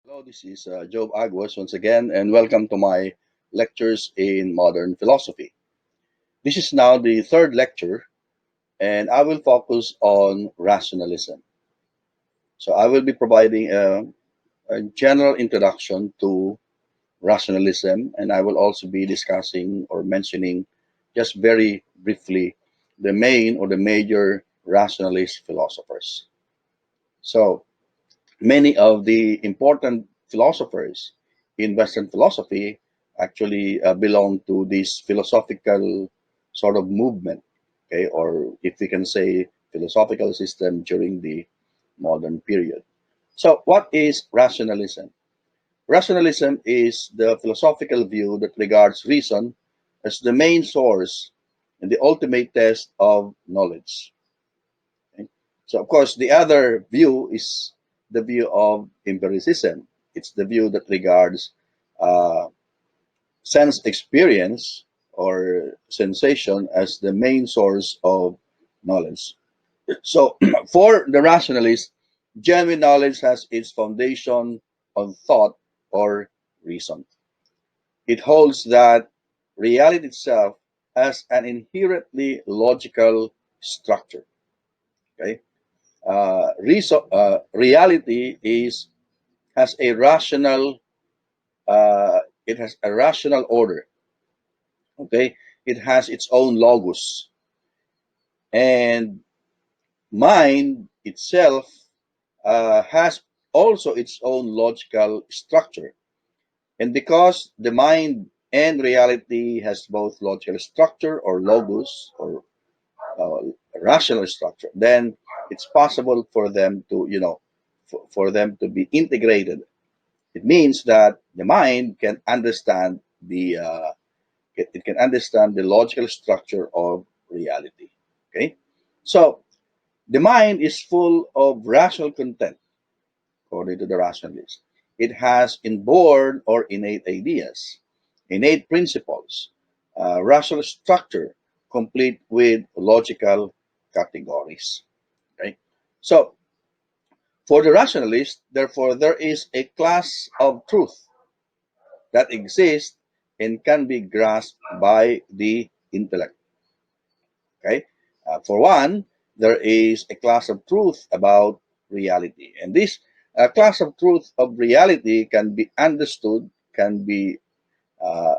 Hello, this is Jove Aguas once again, and welcome to my lectures in modern philosophy. This is now the third lecture, and I will focus on rationalism. So, I will be providing a general introduction to rationalism, and I will also be discussing or mentioning just very briefly the main or the major rationalist philosophers. So, many of the important philosophers in Western philosophy actually belong to this philosophical sort of movement, okay, or if we can say philosophical system during the modern period. So, what is rationalism? Rationalism is the philosophical view that regards reason as the main source and the ultimate test of knowledge. Okay? So, of course, the other view is the view of empiricism. It's the view that regards uh, sense experience or sensation as the main source of knowledge. So, for the rationalist, genuine knowledge has its foundation on thought or reason. It holds that reality itself has an inherently logical structure. Okay, reality is has a rational it has a rational order. Okay, it has its own logos, and mind itself has also its own logical structure. And because the mind and reality has both logical structure or logos or rational structure, then it's possible for them to for them to be integrated. It means that the mind can understand it can understand the logical structure of reality. Okay, so the mind is full of rational content, according to the rationalists. It has inborn or innate ideas, innate principles, rational structure, complete with logical categories. Okay, so for the rationalist, therefore, there is a class of truth that exists and can be grasped by the intellect. Okay, for one, there is a class of truth about reality, and this class of truth of reality can be understood, uh,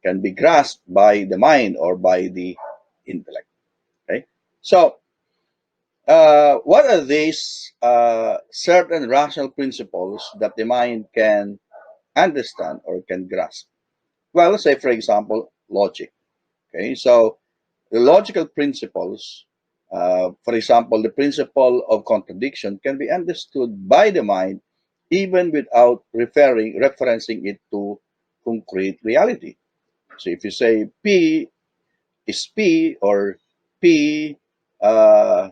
can be grasped by the mind or by the intellect. Okay, so what are these certain rational principles that the mind can understand or can grasp? Well, let's say, for example, logic. Okay, so the logical principles, for example, the principle of contradiction can be understood by the mind even without referencing it to concrete reality. So if you say P is P or P uh,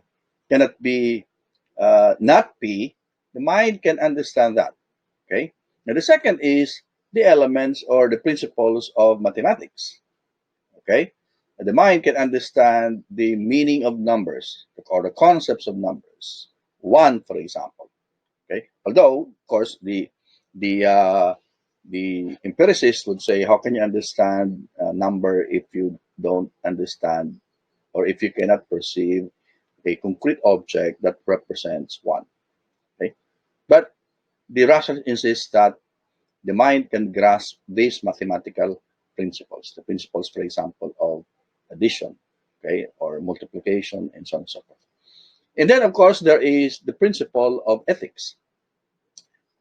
cannot be not P, the mind can understand that. Okay. Now the second is the elements or the principles of mathematics. Okay, the mind can understand the meaning of numbers or the concepts of numbers. One, for example. Okay, although of course the uh, the empiricist would say, how can you understand a number if you don't understand or if you cannot perceive a concrete object that represents one? Okay, but the rationalist insists that the mind can grasp these mathematical principles, the principles, for example, of addition, okay, or multiplication, and so on and so forth. And then, of course, there is the principle of ethics,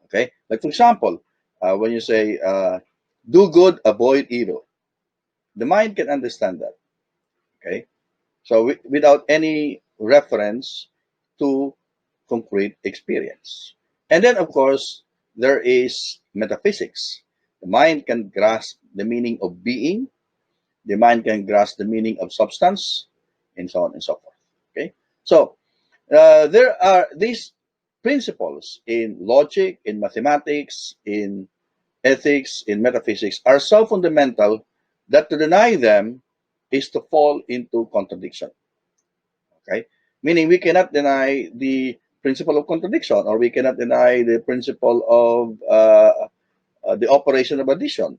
okay? Like, for example, when you say, do good, avoid evil, the mind can understand that, okay? So, without any reference to concrete experience. And then, of course, there is metaphysics. The mind can grasp the meaning of being, the mind can grasp the meaning of substance, and so on and so forth. Okay? So, there are these principles in logic, in mathematics, in ethics, in metaphysics are so fundamental that to deny them is to fall into contradiction. Okay, meaning we cannot deny the principle of contradiction, or we cannot deny the principle of the operation of addition,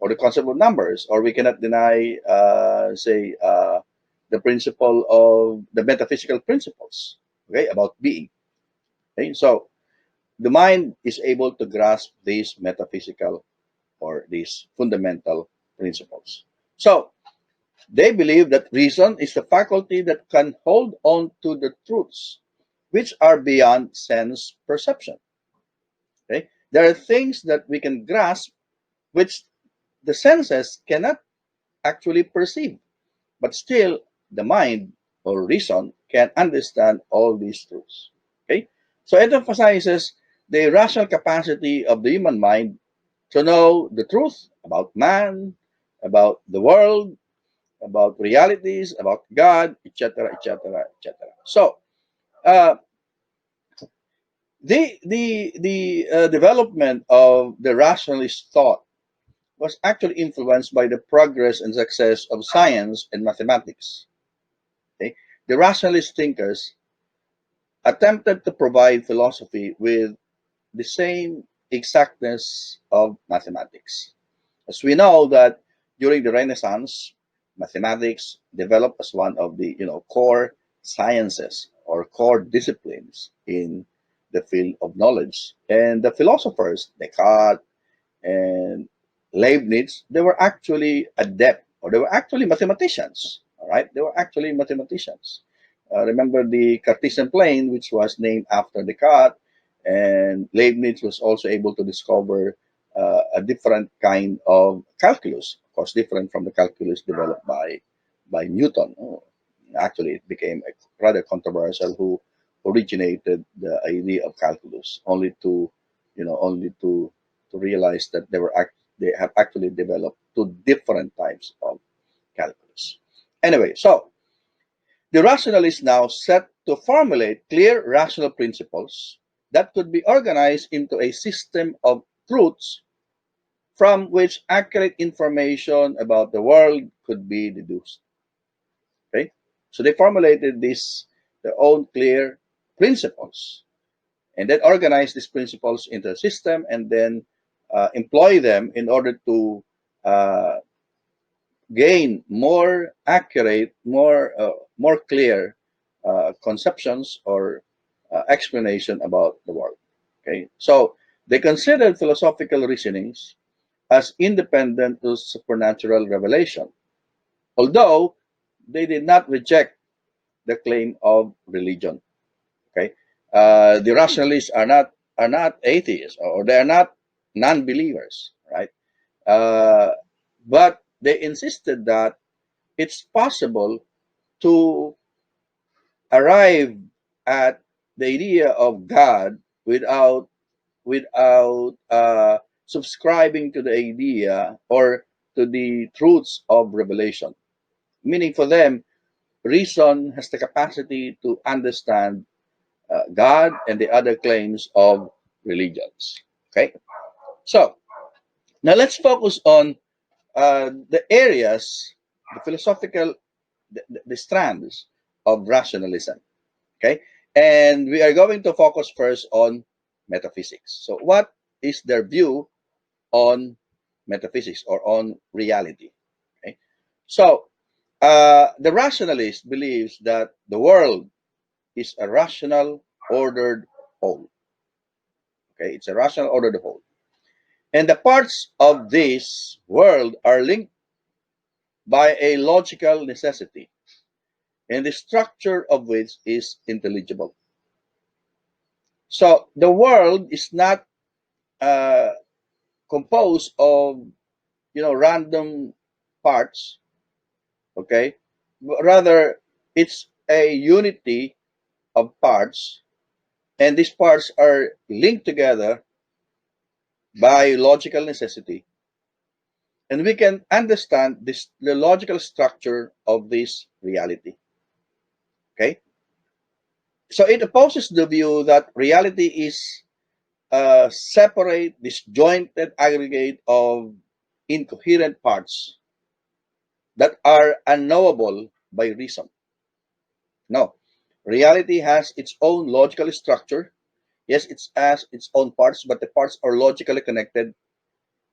or the concept of numbers, or we cannot deny, say, the principle of the metaphysical principles, okay, about being. Okay, so the mind is able to grasp these metaphysical or these fundamental principles. So they believe that reason is the faculty that can hold on to the truths which are beyond sense perception. Okay? There are things that we can grasp which the senses cannot actually perceive, but still the mind or reason can understand all these truths. Okay? So it emphasizes the rational capacity of the human mind to know the truth about man, about the world, about realities, about God, etc., etc., etc. So uh, the development of the rationalist thought was actually influenced by the progress and success of science and mathematics. Okay? The rationalist thinkers attempted to provide philosophy with the same exactness of mathematics. As we know that during the Renaissance, mathematics developed as one of the core sciences or core disciplines in the field of knowledge. And the philosophers, Descartes and Leibniz, they were actually adept, or they were actually mathematicians. All right, they were actually mathematicians. Remember the Cartesian plane, which was named after Descartes, and Leibniz was also able to discover a different kind of calculus, of course, different from the calculus developed by Newton. Oh, actually, it became rather controversial who originated the idea of calculus, only to realize that they have actually developed two different types of calculus. Anyway, so the rationalists now set to formulate clear rational principles that could be organized into a system of truths from which accurate information about the world could be deduced. Okay, so they formulated these their own clear principles, and then organize these principles into a system, and then employ them in order to uh, gain more accurate, more clear conceptions or explanation about the world. Okay, so they considered philosophical reasonings as independent to supernatural revelation, although they did not reject the claim of religion. Okay, the rationalists are not atheists, or they are not non-believers, right? Uh, but they insisted that it's possible to arrive at the idea of God without subscribing to the idea or to the truths of revelation. Meaning, for them, reason has the capacity to understand God and the other claims of religions. Okay, so now let's focus on the areas, the philosophical, the strands of rationalism. Okay, and we are going to focus first on metaphysics. So, what is their view on metaphysics or on reality? Okay, so the rationalist believes that the world is a rational, ordered whole. Okay, it's a rational, ordered whole, and the parts of this world are linked by a logical necessity, and the structure of which is intelligible. So the world is not uh, composed of random parts, okay, but rather it's a unity of parts, and these parts are linked together by logical necessity, and we can understand the logical structure of this reality. Okay, so it opposes the view that reality is a separate, disjointed aggregate of incoherent parts that are unknowable by reason. No, Reality has its own logical structure. Yes, it has its own parts, but the parts are logically connected.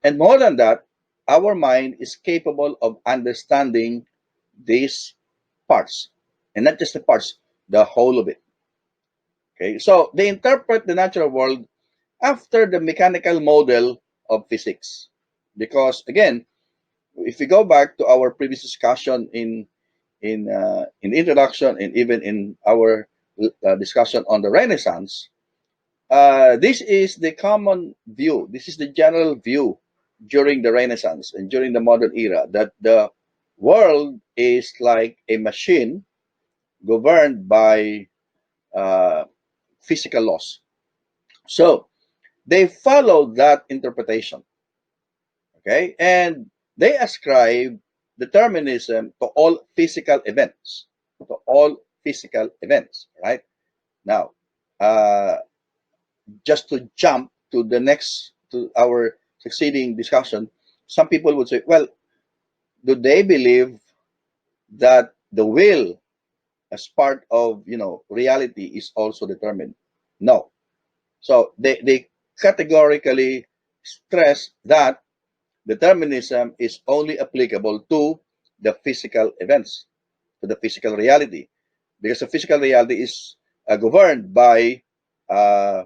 And more than that, our mind is capable of understanding these parts, and not just the parts, the whole of it. Okay, so they interpret the natural world after the mechanical model of physics. Because again, if we go back to our previous discussion in introduction and even in our discussion on the Renaissance, this is the common view. This is the general view during the Renaissance and during the modern era, that the world is like a machine governed by uh, physical laws. So they follow that interpretation, okay, and they ascribe determinism to all physical events, to all physical events, right? Now, uh, just to jump to the next, to our succeeding discussion, some people would say, well, do they believe that the will as part of reality is also determined? No. So they categorically stress that determinism is only applicable to the physical events, to the physical reality, because the physical reality is governed by uh,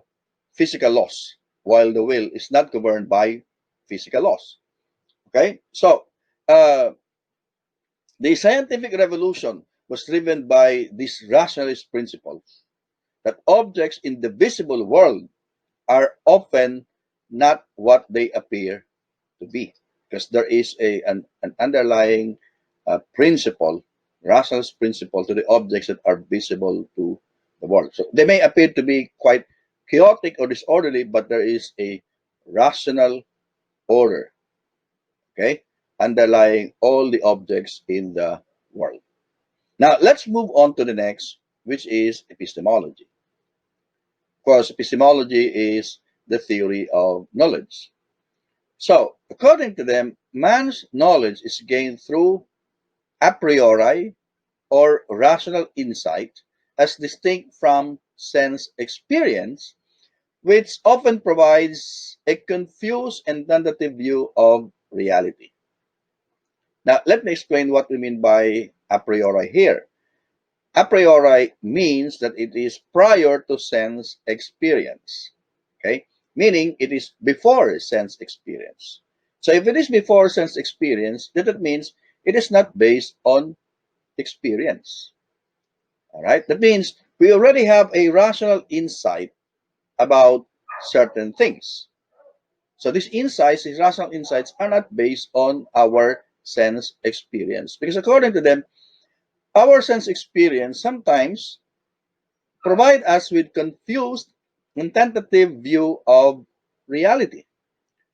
physical laws, while the will is not governed by physical laws. Okay, so uh, the scientific revolution was driven by this rationalist principle that objects in the visible world are often not what they appear to be, because there is an underlying principle, rationalist principle, to the objects that are visible to the world. So they may appear to be quite chaotic or disorderly, but there is a rational order, okay, underlying all the objects in the world. Now let's move on to the next, which is epistemology. Of course, epistemology is the theory of knowledge. So, according to them, man's knowledge is gained through a priori or rational insight as distinct from sense experience, which often provides a confused and tentative view of reality. Now, let me explain what we mean by a priori here. A priori means that it is prior to sense experience, okay? Meaning it is before sense experience. So if it is before sense experience, then that means it is not based on experience. All right? That means we already have a rational insight about certain things. So these insights, these rational insights, are not based on our sense experience. Because according to them, our sense experience sometimes provide us with confused and tentative view of reality.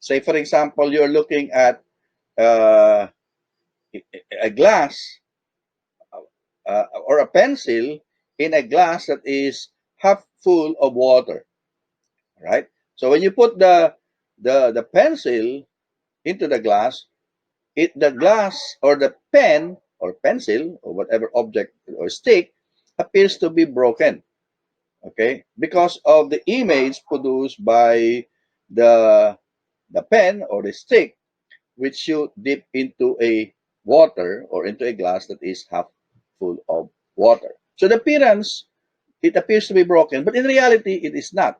Say, for example, you're looking at uh, a glass or a pencil in a glass that is half full of water, right? So when you put the pencil into the glass, the glass or the pen or pencil or whatever object or stick appears to be broken, okay, because of the image produced by the the pen or the stick, which you dip into a water or into a glass that is half full of water. So the appearance, it appears to be broken, but in reality it is not.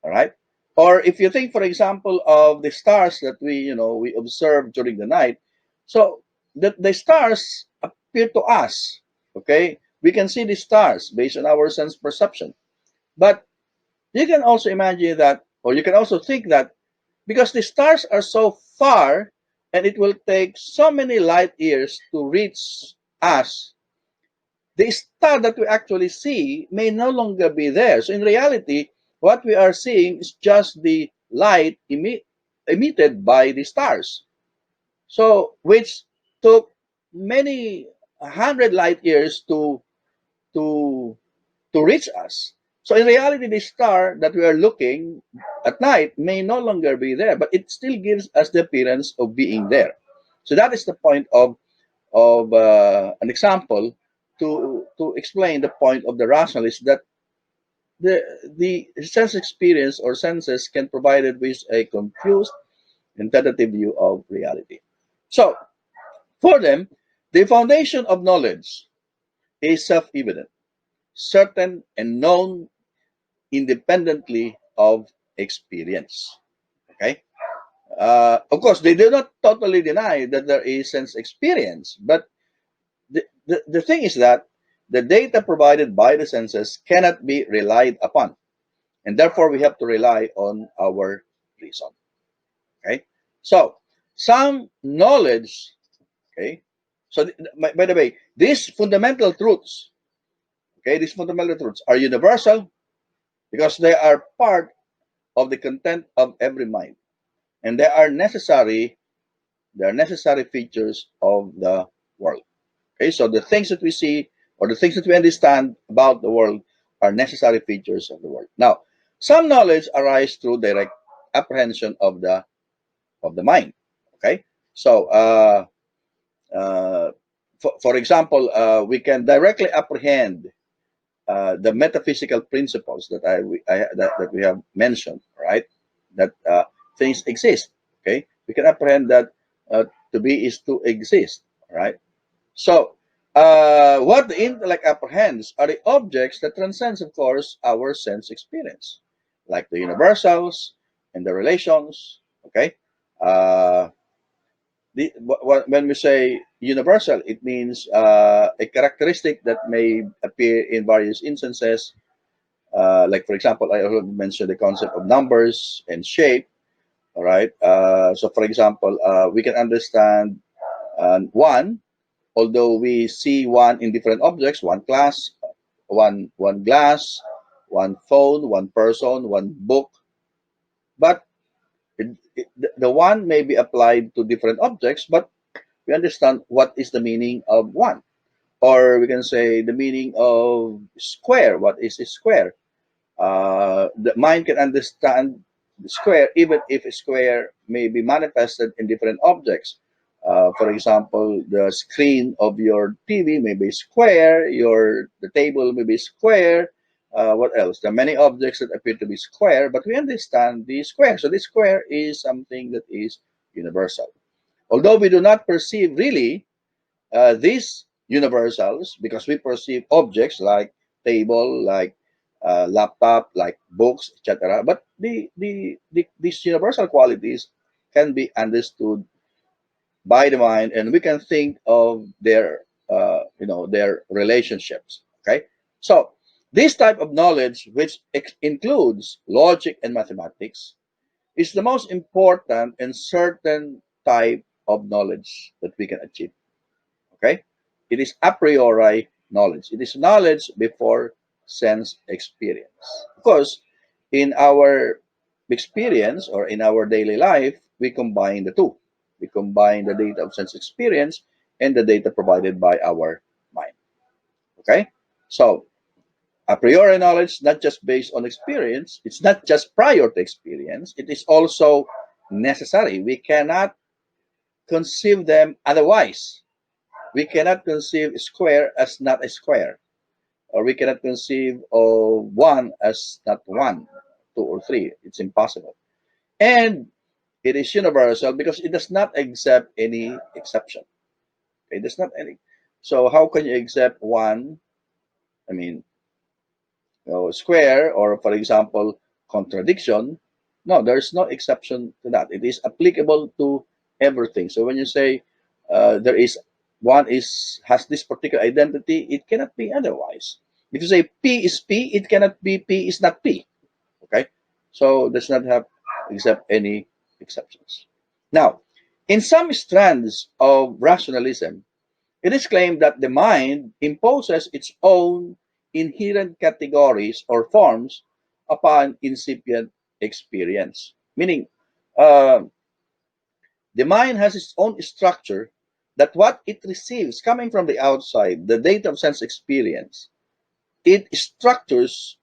All right. Or if you think, for example, of the stars that we observe during the night, so the stars appear to us, okay, we can see the stars based on our sense perception, but you can also imagine that, or you can also think that because the stars are so far and it will take so many light years to reach us, the star that we actually see may no longer be there. So in reality, what we are seeing is just the light emitted by the stars. So which took many hundred light years to to reach us. So in reality, the star that we are looking at night may no longer be there, but it still gives us the appearance of being there. So that is the point of an example to explain the point of the rationalist that the sense experience or senses can provide it with a confused and tentative view of reality. So, for them, the foundation of knowledge is self-evident, certain, and known independently of experience. Okay. Of course, they do not totally deny that there is sense experience, but the thing is that the data provided by the senses cannot be relied upon, and therefore we have to rely on our reason. Okay, so some knowledge. Okay, so by the way, these fundamental truths, okay, these fundamental truths are universal because they are part of the content of every mind, and they are necessary. They are necessary features of the world. Okay, so the things that we see or the things that we understand about the world are necessary features of the world. Now, some knowledge arise through direct apprehension of the mind. Okay, so for example, we can directly apprehend the metaphysical principles that that we have mentioned, right? That things exist. Okay, we can apprehend that to be is to exist, right? So, what the intellect apprehends are the objects that transcends, of course, our sense experience, like the universals and the relations. Okay, uh, when we say universal, it means a characteristic that may appear in various instances. Like, for example, I already mentioned the concept of numbers and shape. All right. So, for example, we can understand one, although we see one in different objects, one class, one glass, one phone, one person, one book, but the one may be applied to different objects, but we understand what is the meaning of one. Or we can say the meaning of square. What is a square? The mind can understand the square even if a square may be manifested in different objects. For example, the screen of your TV may be square, the table may be square. What else? There are many objects that appear to be square, but we understand the square. So the square is something that is universal. Although we do not perceive really these universals because we perceive objects like table, like laptop, like books, etc. But these universal qualities can be understood by the mind, and we can think of their their relationships. Okay, so this type of knowledge, which includes logic and mathematics, is the most important and certain type of knowledge that we can achieve. Okay? It is a priori knowledge. It is knowledge before sense experience. Of course, in our experience or in our daily life, we combine the two. We combine the data of sense experience and the data provided by our mind. Okay? So, a priori knowledge, not just based on experience, it's not just prior to experience, it is also necessary. We cannot conceive them otherwise. We cannot conceive square as not a square, or we cannot conceive of one as not one, two, or three. It's impossible. And it is universal because it does not accept any exception. It does not any. So how can you accept one? I mean, square, or for example, contradiction. No, there's no exception to that. It is applicable to everything. So when you say there is one is has this particular identity, it cannot be otherwise. If you say P is P, it cannot be P is not P. Okay, so does not have accept any exceptions. Now, in some strands of rationalism, it is claimed that the mind imposes its own inherent categories or forms upon incipient experience. Meaning, uh, the mind has its own structure that what it receives coming from the outside, the data of sense experience, it structures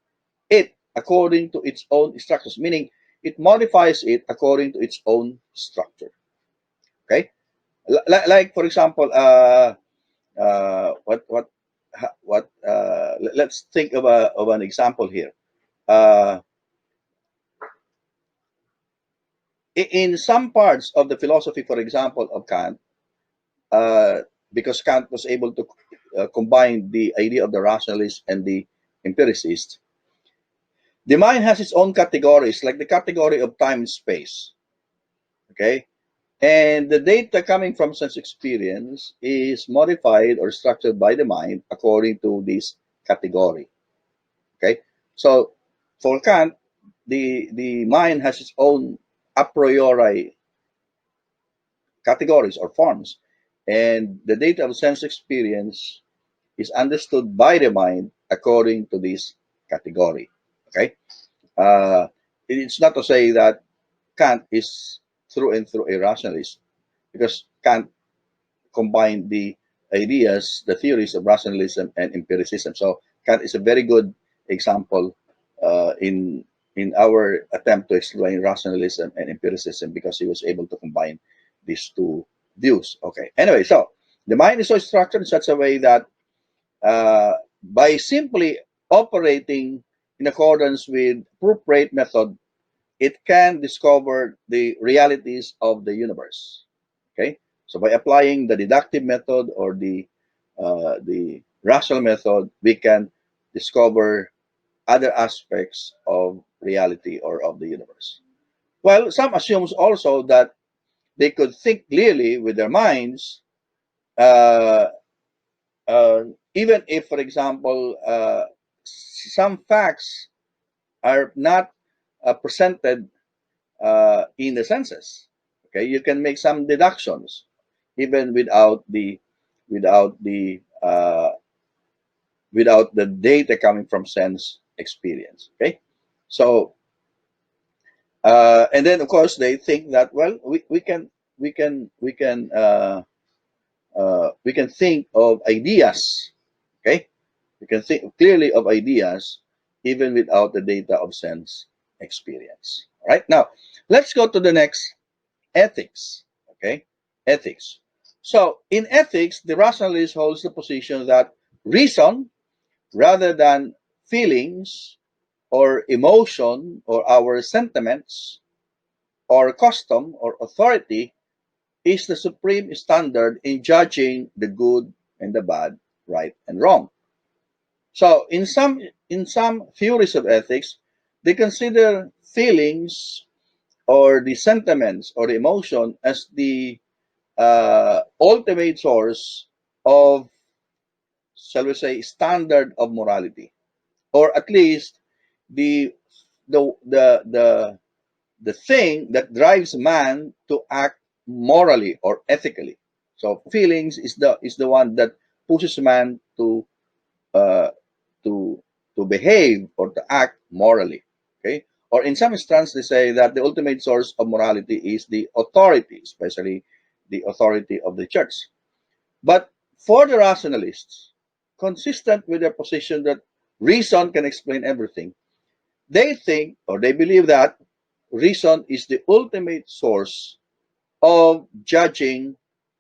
it according to its own structures, meaning it modifies it according to its own structure. Okay? Like for example, what let's think of an example here. Uh, in some parts of the philosophy, for example, of Kant, uh, because Kant was able to combine the idea of the rationalist and the empiricist, the mind has its own categories, like the category of time and space. Okay, and the data coming from sense experience is modified or structured by the mind according to this category. Okay, so for Kant, the mind has its own a priori categories or forms, and the data of sense experience is understood by the mind according to this category. Okay, uh, it's not to say that Kant is through and through a rationalist, because Kant combined the ideas, the theories of rationalism and empiricism. So Kant is a very good example in our attempt to explain rationalism and empiricism, because he was able to combine these two views. Okay. Anyway, so the mind is so structured in such a way that by simply operating in accordance with appropriate method, it can discover the realities of the universe. Okay, so by applying the deductive method or the rational method, we can discover other aspects of reality or of the universe. Well, some assumes also that they could think clearly with their minds, uh, even if, for example, some facts are not presented in the senses. Okay, you can make some deductions even without the uh, without the data coming from sense experience. Okay, so and then of course they think that, well, we can think of ideas. Okay, we can think clearly of ideas even without the data of sense experience. All right, now let's go to the next, ethics. Okay, ethics. So in ethics, the rationalist holds the position that reason, rather than feelings or emotion or our sentiments or custom or authority, is the supreme standard in judging the good and the bad, right and wrong. So in some theories of ethics, they consider feelings or the sentiments or the emotion as the ultimate source of, shall we say, standard of morality, or at least the the the the the thing that drives man to act morally or ethically. So feelings is the one that pushes man uh, to to behave or to act morally. Okay, or in some instance they say that the ultimate source of morality is the authority, especially the authority of the church. But for the rationalists, consistent with their position that reason can explain everything, they think or they believe that reason is the ultimate source of judging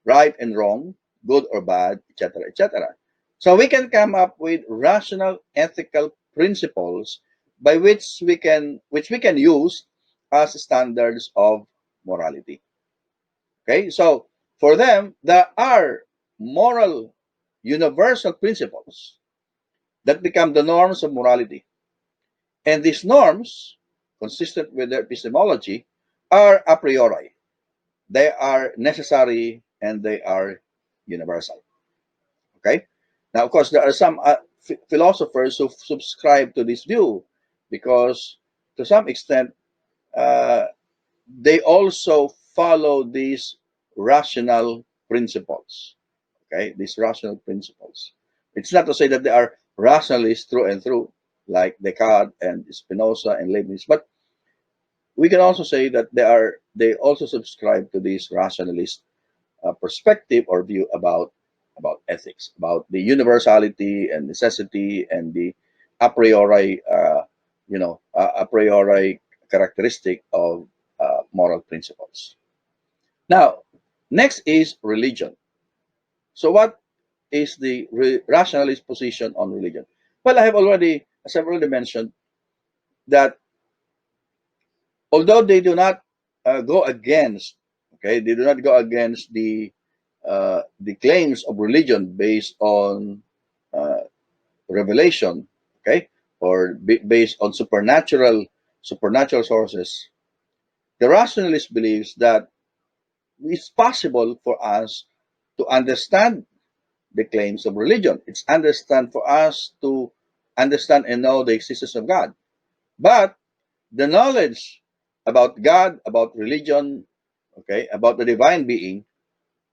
right and wrong, good or bad, etc., etc. So we can come up with rational ethical principles by which we can use as standards of morality. Okay, so for them, there are moral universal principles that become the norms of morality. And these norms, consistent with their epistemology, are a priori. They are necessary and they are universal. Okay? Now, of course, there are some philosophers who subscribe to this view because, to some extent, uh, they also follow these rational principles. Okay, these rational principles. It's not to say that they are rationalists through and through, like Descartes and Spinoza and Leibniz, but we can also say that they also subscribe to this rationalist perspective or view about ethics, about the universality and necessity and the a priori, a priori characteristic of moral principles. Now, next is religion. So, what is the rationalist position on religion? Well, I have already, as I've already mentioned, that although they do not go against, okay, they do not go against the claims of religion based on uh, revelation, okay, or based on supernatural sources. The rationalist believes that it's possible for us to understand the claims of religion. It's understand for us to understand and know the existence of God. But the knowledge about God, about religion, okay, about the divine being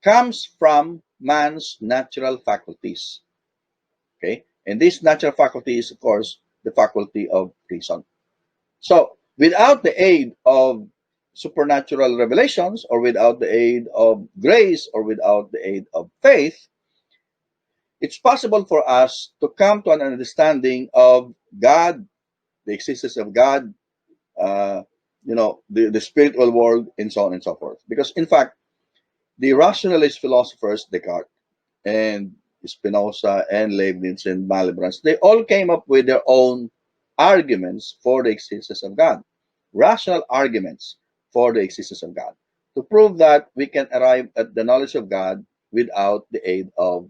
comes from man's natural faculties. Okay, and this natural faculty is, of course, the faculty of reason. So, without the aid of supernatural revelations, or without the aid of grace, or without the aid of faith, it's possible for us to come to an understanding of God, the existence of God, uh, the spiritual world, and so on and so forth. Because, in fact, the rationalist philosophers, Descartes and Spinoza and Leibniz and Malebranche, they all came up with their own arguments for the existence of God, rational arguments for the existence of God, to prove that we can arrive at the knowledge of God without the aid of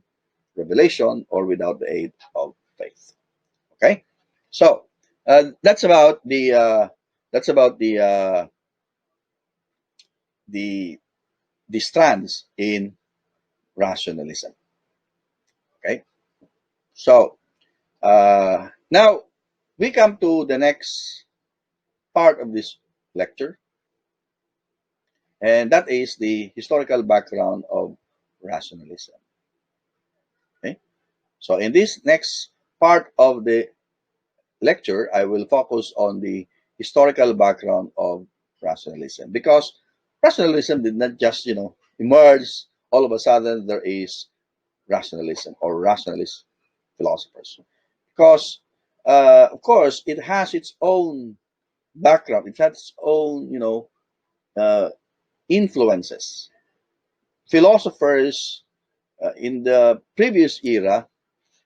revelation or without the aid of faith. Okay, so that's about the the strands in rationalism. Okay, so now we come to the next part of this lecture, and that is the historical background of rationalism. Okay, so in this next part of the lecture, I will focus on the historical background of rationalism, because rationalism did not just emerge all of a sudden. There is rationalism or rationalist philosophers, because of course it has its own background. It has its own uh, influences. Philosophers in the previous era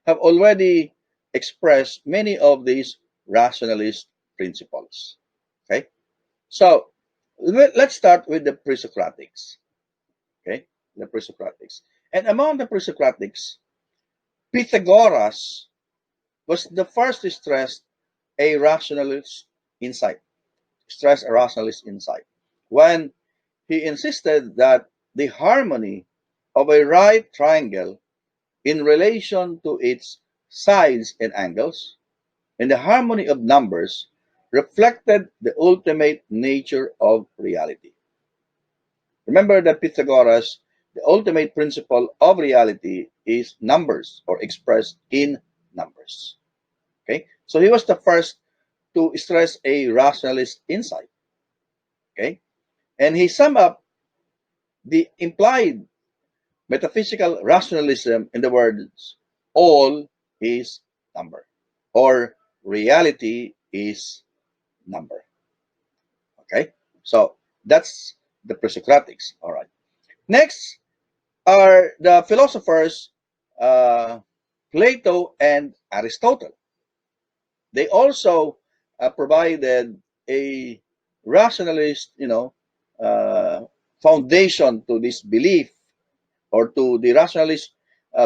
have already expressed many of these rationalist principles. Okay, so let's start with the pre-Socratics. Okay, the pre-Socratics, and among the pre-Socratics, Pythagoras was the first to stress a rationalist insight. Stress a rationalist insight when he insisted that the harmony of a right triangle in relation to its sides and angles, and the harmony of numbers reflected the ultimate nature of reality. Remember that Pythagoras, the ultimate principle of reality is numbers, or expressed in numbers. Okay, so he was the first to stress a rationalist insight. Okay, and he summed up the implied metaphysical rationalism in the words, all is number, or reality is number. Okay, so that's the pre-Socratics. All right. Next are the philosophers uh, Plato and Aristotle. They also provided a rationalist, uh, foundation to this belief, or to the rationalist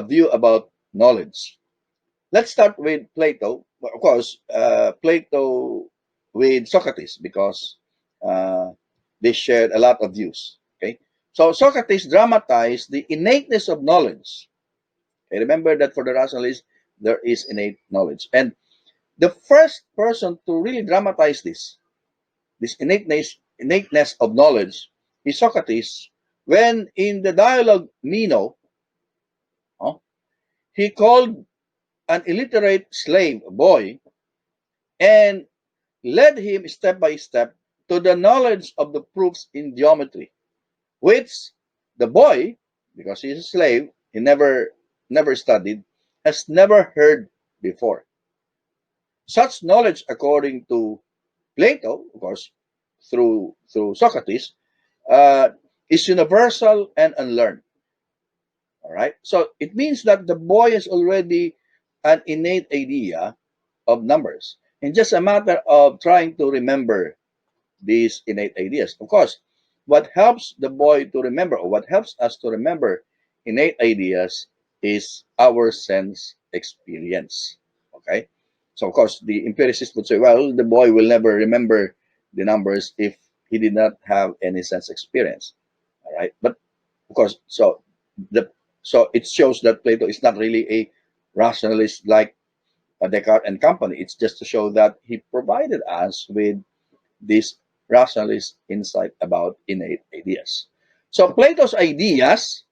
view about knowledge. Let's start with Plato. Well, of course, Plato with Socrates, because uh, they shared a lot of views. Okay, so Socrates dramatized the innateness of knowledge. Okay, remember that for the rationalists, there is innate knowledge, and the first person to really dramatize this innateness of knowledge is Socrates, when in the dialogue Meno, oh, he called an illiterate slave boy and led him step by step to the knowledge of the proofs in geometry, which the boy, because he's a slave, he never studied, has never heard before. Such knowledge, according to Plato, of course, through Socrates, uh, is universal and unlearned. All right? So it means that the boy has already an innate idea of numbers. And just a matter of trying to remember these innate ideas. Of course, what helps the boy to remember, or what helps us to remember innate ideas, is our sense experience. Okay? So, of course, the empiricist would say, well, the boy will never remember the numbers if he did not have any sense experience. All right? But, of course, the so it shows that Plato is not really a rationalist like Descartes and company. It's just to show that he provided us with this rationalist insight about innate ideas. So Plato's ideas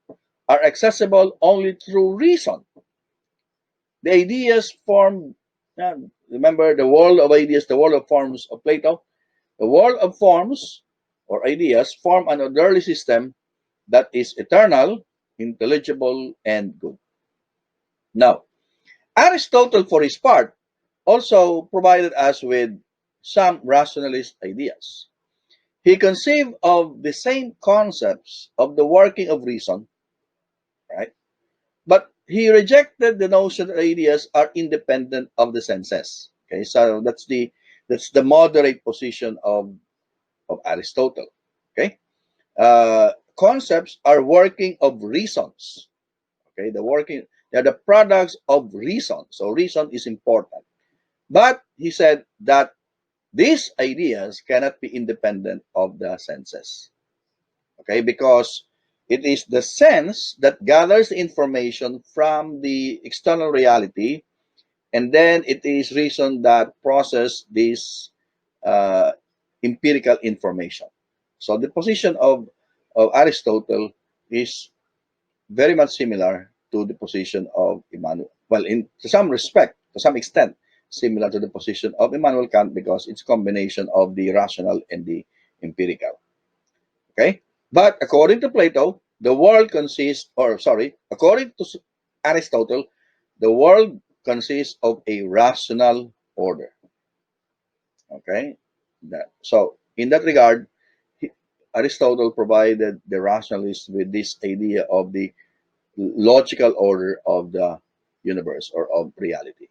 are accessible only through reason. The ideas form, uh, remember the world of ideas, the world of forms of Plato, the world of forms or ideas form an orderly system that is eternal, intelligible, and good. Now, Aristotle, for his part, also provided us with some rationalist ideas. He conceived of the same concepts of the working of reason, right? But he rejected the notion that ideas are independent of the senses. Okay, so that's the moderate position of Aristotle. Okay, concepts are working of reasons. Okay, they're the products of reason. So reason is important. But he said that these ideas cannot be independent of the senses. Okay, because it is the sense that gathers the information from the external reality, and then it is reason that process this uh, empirical information. So the position of Aristotle is very much similar to the position of Immanuel. Well, in to some respect, to some extent, similar to the position of Immanuel Kant, because it's a combination of the rational and the empirical. Okay? But according to Plato, the world consists, or sorry, according to Aristotle, the world consists of a rational order. Okay? So, in that regard, Aristotle provided the rationalists with this idea of the logical order of the universe or of reality.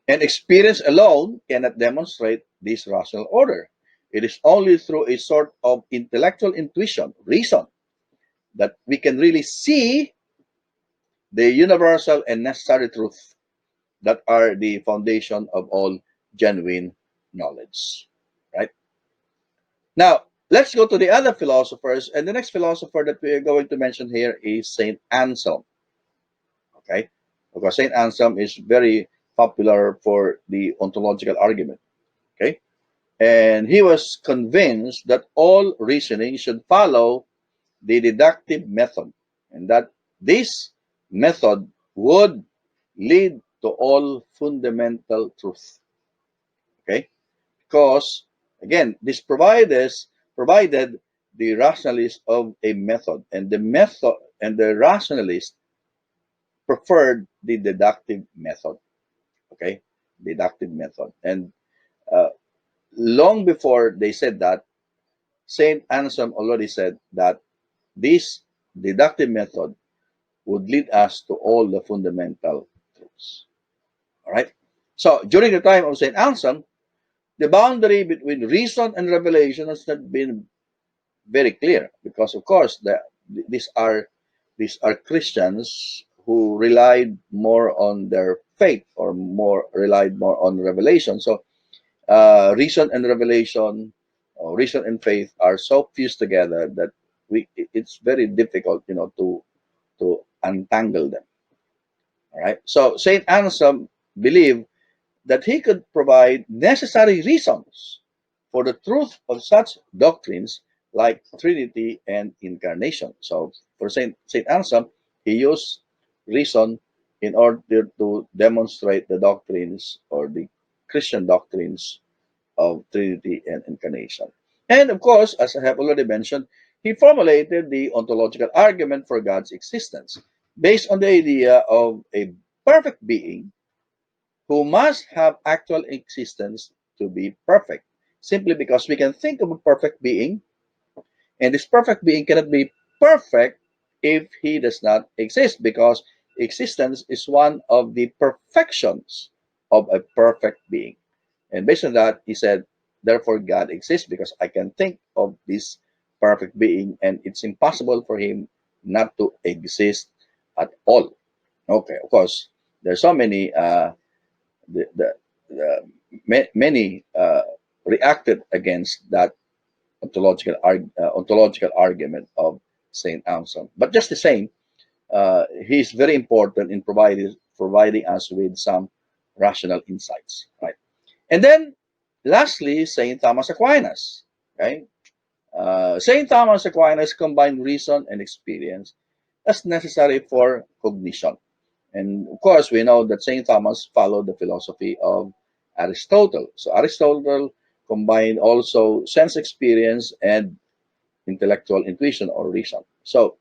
And experience alone cannot demonstrate this rational order. It is only through a sort of intellectual intuition, reason, that we can really see the universal and necessary truth that are the foundation of all genuine knowledge. Right? Now, let's go to the other philosophers. And the next philosopher that we are going to mention here is Saint Anselm. Okay? Because Saint Anselm is very popular for the ontological argument. Okay? And he was convinced that all reasoning should follow the deductive method, and that this method would lead to all fundamental truth. Okay? Because again, this provided the rationalist of a method, and the rationalist preferred the deductive method. Okay? Deductive method. And uh, long before they said that, Saint Anselm already said that this deductive method would lead us to all the fundamental truths. All right. So during the time of Saint Anselm, the boundary between reason and revelation has not been very clear, because, of course, these are these are Christians who relied more on their faith, or more relied more on revelation. So reason and revelation, or reason and faith, are so fused together that it's very difficult, to untangle them. All right. So Saint Anselm believed that he could provide necessary reasons for the truth of such doctrines like Trinity and Incarnation. So for Saint Anselm, he used reason in order to demonstrate the doctrines, or the Christian doctrines, of Trinity and Incarnation. And of course, as I have already mentioned, he formulated the ontological argument for God's existence based on the idea of a perfect being who must have actual existence to be perfect. Simply because we can think of a perfect being, and this perfect being cannot be perfect if he does not exist, because existence is one of the perfections of a perfect being. And based on that, he said, therefore, God exists because I can think of this perfect being, and it's impossible for him not to exist at all. Okay, of course, there's so many, many reacted against that ontological argument of Saint Anselm. But just the same, he's very important in providing us with some rational insights, right? And then, lastly, Saint Thomas Aquinas. Okay, Saint Thomas Aquinas combined reason and experience as necessary for cognition. And of course, we know that Saint Thomas followed the philosophy of Aristotle. So Aristotle combined also sense experience and intellectual intuition or reason. So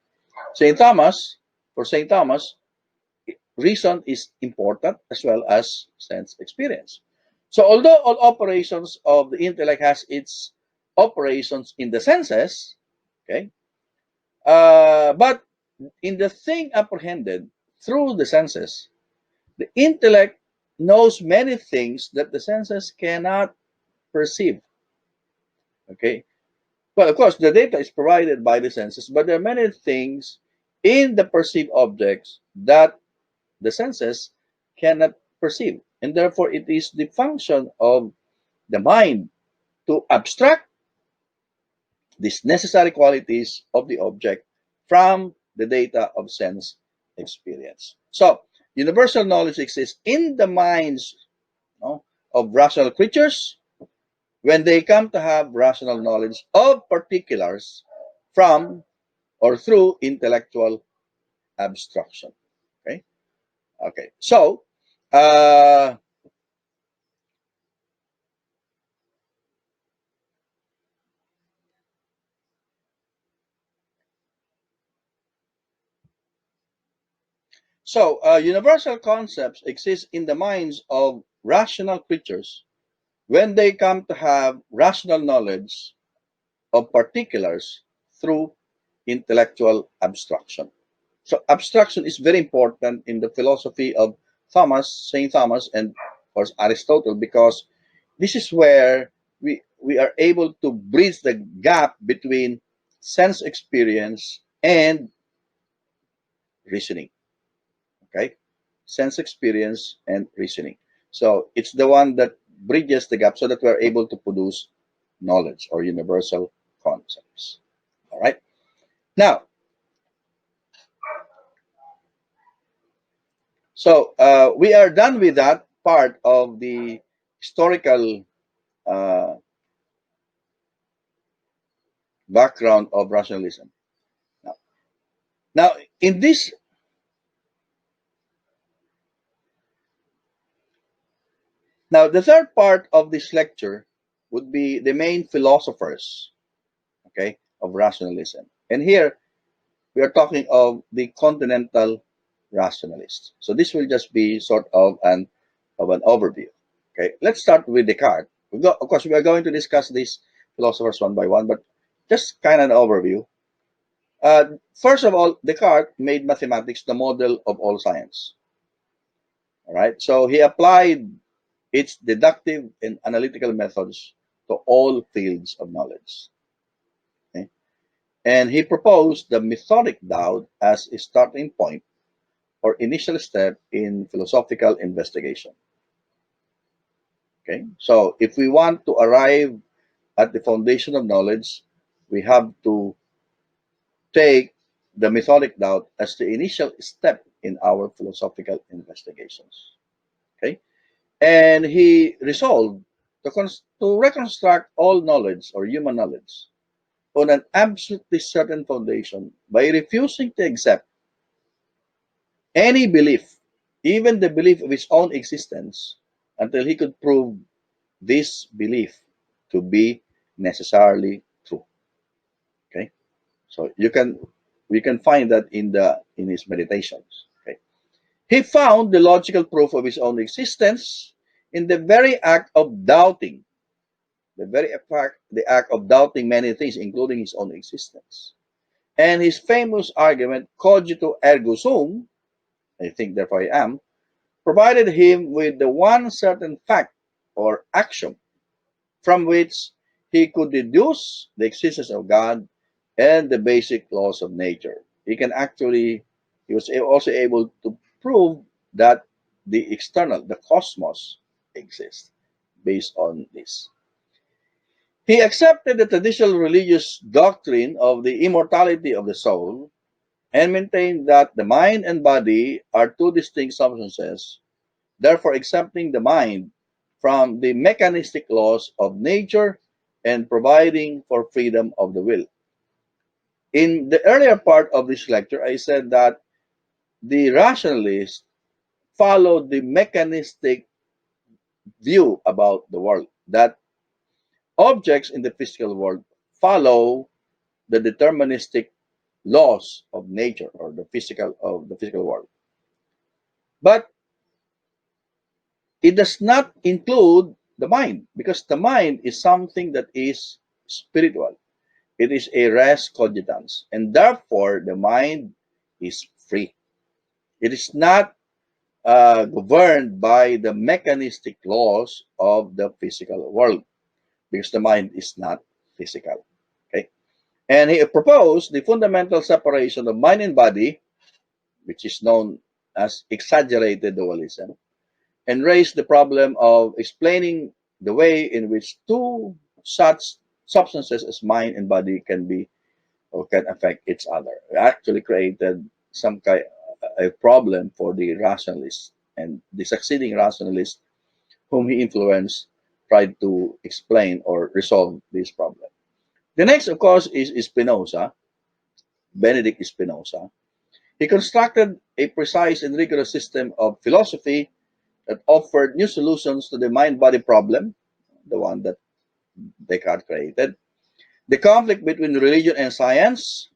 Saint Thomas, for Saint Thomas, reason is important as well as sense experience. So although all operations of the intellect has its operations in the senses, okay, but in the thing apprehended through the senses, the intellect knows many things that the senses cannot perceive. Okay, well, of course, the data is provided by the senses, but there are many things in the perceived objects that the senses cannot perceive. And therefore, it is the function of the mind to abstract these necessary qualities of the object from the data of sense experience. So, universal knowledge exists in the minds, of rational creatures when they come to have rational knowledge of particulars from or through intellectual abstraction. Okay. Okay. Uh, universal concepts exist in the minds of rational creatures when they come to have rational knowledge of particulars through intellectual abstraction. So, abstraction is very important in the philosophy of St. Thomas, and of course Aristotle, because this is where we are able to bridge the gap between sense experience and reasoning. Okay, sense experience and reasoning. So it's the one that bridges the gap so that we're able to produce knowledge or universal concepts. All right. Now, we are done with that part of the historical uh, background of rationalism. Now, now, in this, now the third part of this lecture would be the main philosophers, okay, of rationalism. And here we are talking of the continental rationalists. So this will just be sort of an overview. Okay, let's start with Descartes. Of course, we are going to discuss these philosophers one by one, but just kind of an overview. First of all, Descartes made mathematics the model of all science. All right, so he applied its deductive and analytical methods to all fields of knowledge. Okay? And he proposed the methodic doubt as a starting point or initial step in philosophical investigation. Okay, so if we want to arrive at the foundation of knowledge, we have to take the methodic doubt as the initial step in our philosophical investigations. Okay, and he resolved to reconstruct all knowledge or human knowledge on an absolutely certain foundation by refusing to accept any belief, even the belief of his own existence, until he could prove this belief to be necessarily true. Okay, so we can find that in his meditations. Okay, he found the logical proof of his own existence in the very act of doubting, the act of doubting many things, including his own existence. And his famous argument, cogito ergo sum, I think therefore I am, provided him with the one certain fact or axiom from which he could deduce the existence of God and the basic laws of nature. He was also able to prove that the external, the cosmos, exists based on this. He accepted the traditional religious doctrine of the immortality of the soul and maintained that the mind and body are two distinct substances, therefore exempting the mind from the mechanistic laws of nature and providing for freedom of the will. In the earlier part of this lecture, I said that the rationalists followed the mechanistic view about the world, that objects in the physical world follow the deterministic laws of nature or the physical world. But it does not include the mind because the mind is something that is spiritual. It is a res cogitans, and therefore the mind is free. It is not governed by the mechanistic laws of the physical world because the mind is not physical. Okay, and he proposed the fundamental separation of mind and body, which is known as exaggerated dualism, and raised the problem of explaining the way in which two such substances as mind and body can be or can affect each other. It actually created some kind a problem for the rationalists, and the succeeding rationalists whom he influenced tried to explain or resolve this problem. The next, of course, is Spinoza, Benedict Spinoza. He constructed a precise and rigorous system of philosophy that offered new solutions to the mind body problem, the one that Descartes created, the conflict between religion and science,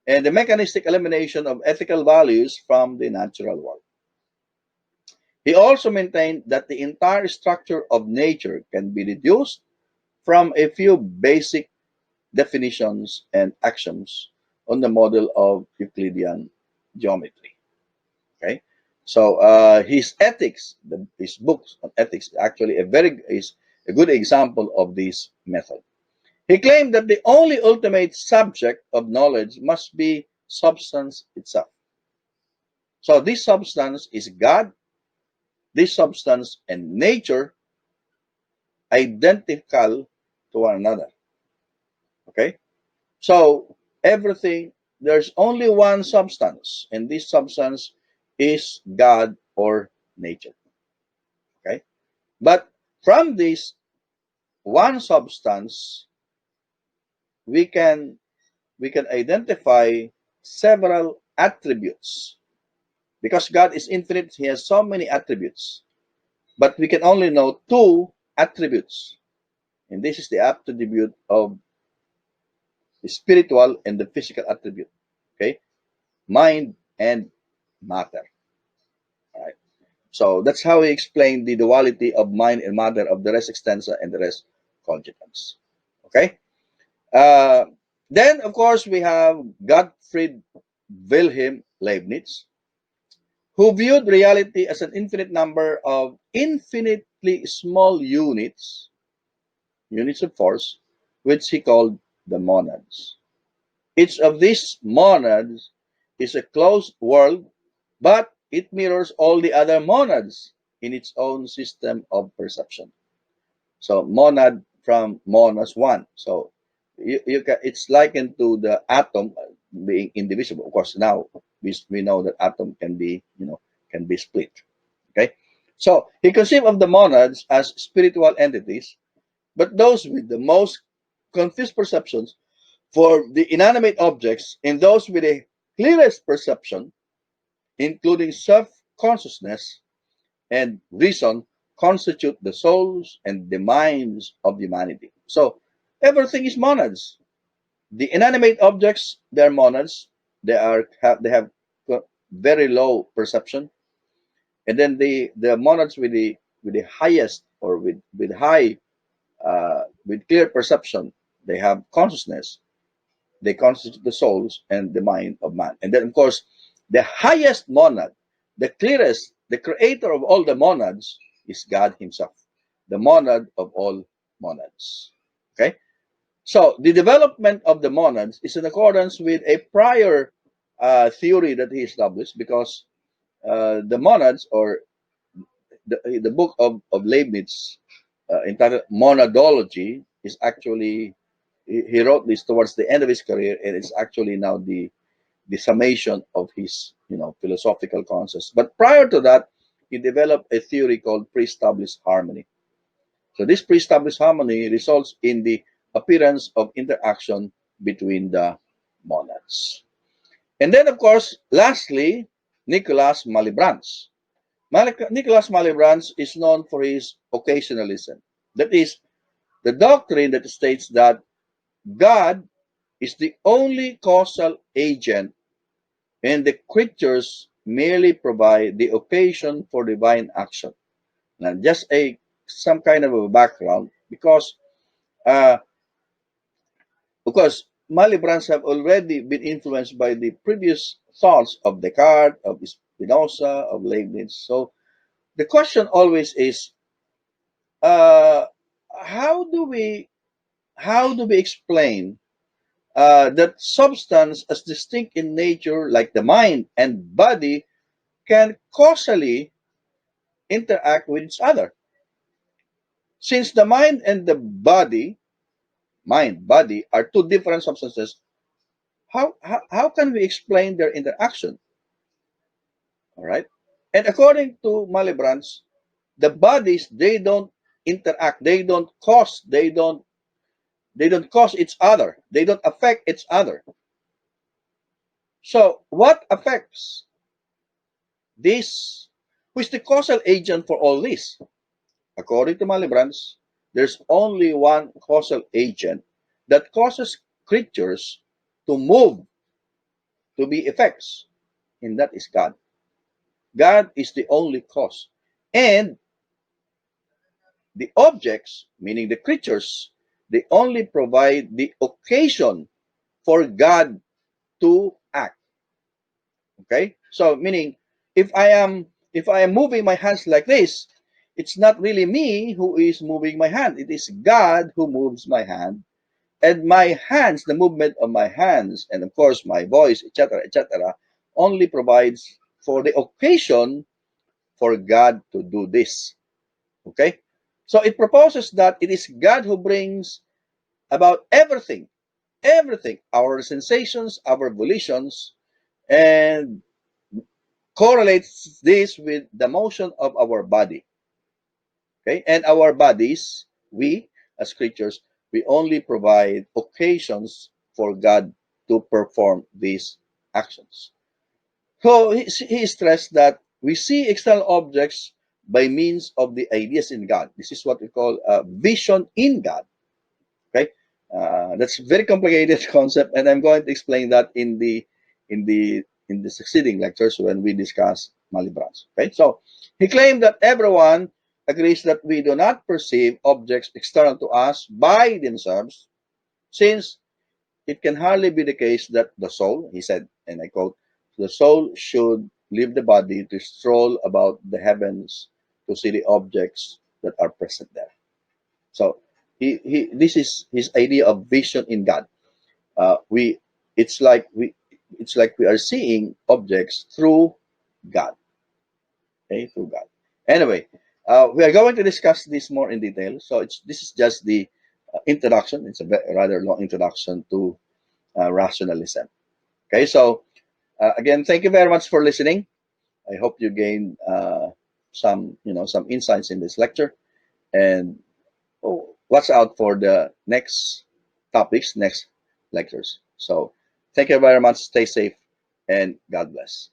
and the mechanistic elimination of ethical values from the natural world. He also maintained that the entire structure of nature can be reduced from a few basic definitions and axioms on the model of Euclidean geometry. Okay, so his ethics, his books on ethics, actually is a good example of this method. He claimed that the only ultimate subject of knowledge must be substance itself. So this substance is God. This substance and nature identical to one another. Okay, so everything, there's only one substance, and this substance is God or nature. Okay, but from this one substance, we can identify several attributes because God is infinite. He has so many attributes, but we can only know two attributes, and this is the attribute of the spiritual and the physical attribute. Okay, mind and matter. All right. So that's how we explain the duality of mind and matter of the res extensa and the res cogitans. Okay. Uh, then, of course, we have Gottfried Wilhelm Leibniz, who viewed reality as an infinite number of infinitely small units of force, which he called the monads. Each of these monads is a closed world, but it mirrors all the other monads in its own system of perception. So monad from monas one. So it's likened to the atom being indivisible. Of course, now we know that atom can be can be split. Okay, so he conceived of the monads as spiritual entities, but those with the most confused perceptions for the inanimate objects and those with the clearest perception, including self-consciousness and reason, constitute the souls and the minds of humanity. So everything is monads. The inanimate objects, they're monads. They have very low perception, and then the monads with the highest or with high with clear perception, they have consciousness. They constitute the souls and the mind of man. And then, of course, the highest monad, the clearest, the creator of all the monads is God Himself, the monad of all monads. Okay? So, the development of the monads is in accordance with a prior theory that he established because the monads, or the book of Leibniz entitled Monadology, is actually, he wrote this towards the end of his career, and it's actually now the summation of his philosophical concepts. But prior to that, he developed a theory called pre-established harmony. So this pre-established harmony results in the appearance of interaction between the monads. And then, of course, lastly, Nicolas Malebranche. Nicolas Malebranche is known for his occasionalism. That is, the doctrine that states that God is the only causal agent and the creatures merely provide the occasion for divine action. Now, just some kind of a background, uh, because Malebranche have already been influenced by the previous thoughts of Descartes, of Spinoza, of Leibniz. So the question always is, uh, how do we explain that substance as distinct in nature, like the mind and body, can causally interact with each other? Since the mind and the body are two different substances, how can we explain their interaction? All right. And according to Malebranche, the bodies, they don't interact, they don't cause each other, they don't affect each other. So what affects this? Who is the causal agent for all this? According to Malebranche, there's only one causal agent that causes creatures to move, to be effects, and that is God. God is the only cause. And the objects, meaning the creatures, they only provide the occasion for God to act. Okay? So meaning, if I am moving my hands like this, it's not really me who is moving my hand. It is God who moves my hand. And my hands, the movement of my hands, and of course my voice, etc., only provides for the occasion for God to do this. Okay? So it proposes that it is God who brings about everything, our sensations, our volitions, and correlates this with the motion of our body. Okay? And our bodies, we as creatures, we only provide occasions for God to perform these actions. So he stressed that we see external objects by means of the ideas in God. This is what we call vision in God. Okay, that's a very complicated concept, and I'm going to explain that in the succeeding lectures when we discuss Malebranche. Okay, so he claimed that everyone agrees that we do not perceive objects external to us by themselves, since it can hardly be the case that the soul, he said, and I quote, the soul should leave the body to stroll about the heavens to see the objects that are present there. So this is his idea of vision in God. We it's like we are seeing objects through God, okay, through God. Anyway, we are going to discuss this more in detail. So this is just the introduction. It's a rather long introduction to rationalism. Okay, so again, thank you very much for listening. I hope you gained some insights in this lecture, and watch out for the next topics, next lectures. So thank you very much. Stay safe and God bless.